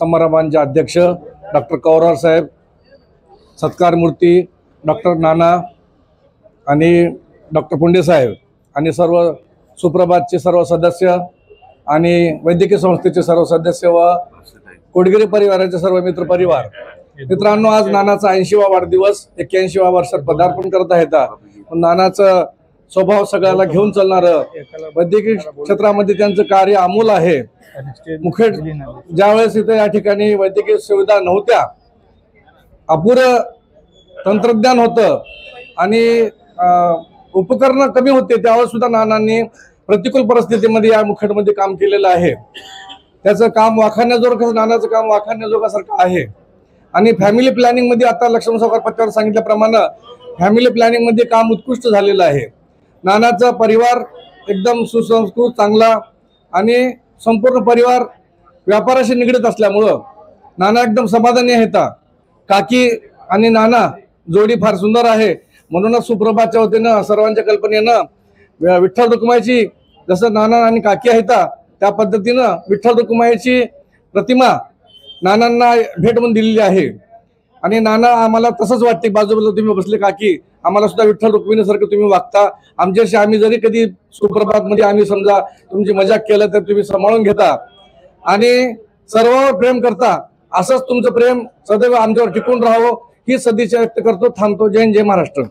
समारंभांचे अध्यक्ष डॉक्टर कौरार साहेब, सत्कार मूर्ती डॉक्टर नाना आणि डॉक्टर पुंडे साहेब आणि सर्व सुप्रभातचे सर्व सदस्य आणि वैद्यकीय संस्थेचे सर्व सदस्य व कोडगिरी परिवाराचे सर्व मित्र परिवार. मित्रांनो, आज नानाचा 80वा वाढदिवस, 81व्या वर्षात पदार्पण करत आहेत. नानाचं स्वभाव सगळ्याला घेऊन चालणारं, वैद्यकीय क्षेत्रामध्ये त्यांचं कार्य अमूल आहे. मुखेड ज्यावेळेस इथे या ठिकाणी वैद्यकीय सुविधा नव्हत्या, अपुरं तंत्रज्ञान होतं आणि उपकरणं कमी होते, त्यावेळेस सुद्धा नानांनी प्रतिकूल परिस्थितीमध्ये या मुखेडमध्ये काम केलेलं आहे. त्याचं काम वाखाणण्याजोगं, नानाचं काम वाखाणण्याजोगासारखं आहे. आणि फॅमिली प्लॅनिंग मध्ये आता लक्ष्मण सावकार पत्रावर सांगितल्याप्रमाणे फॅमिली प्लॅनिंग मध्ये काम उत्कृष्ट झालेलं आहे. नानाचा परिवार एकदम सुसंस्कृत, चांगला आणि संपूर्ण परिवार व्यापाराशी निगडीत असल्यामुळं नाना एकदम समाधानी आहेत. काकी आणि नाना जोडी फार सुंदर आहे. म्हणूनच सुप्रभातच्या वतीनं सर्वांच्या कल्पनेनं विठ्ठल रुक्माईची, जसं नाना आणि काकी आहेत त्या पद्धतीनं विठ्ठल रुक्माईची प्रतिमा नानांना भेट म्हणून दिलेली आहे. आणि नाना आम्हाला तसंच वाटते, बाजूबाजूला तुम्ही बसले काकी, आम्हाला सुद्धा विठ्ठल रुक्मिणीसारखं तुम्ही वागता. आमच्याशी आम्ही जरी कधी सुप्रभात मध्ये आम्ही समजा तुमची मजाक केलं तर तुम्ही सांभाळून घेता आणि सर्वांवर प्रेम करता. असंच तुमचं प्रेम सदैव आमच्यावर टिकून राहावं ही सदिच्छा व्यक्त करतो. थांबतो. जय हिंद, जय महाराष्ट्र.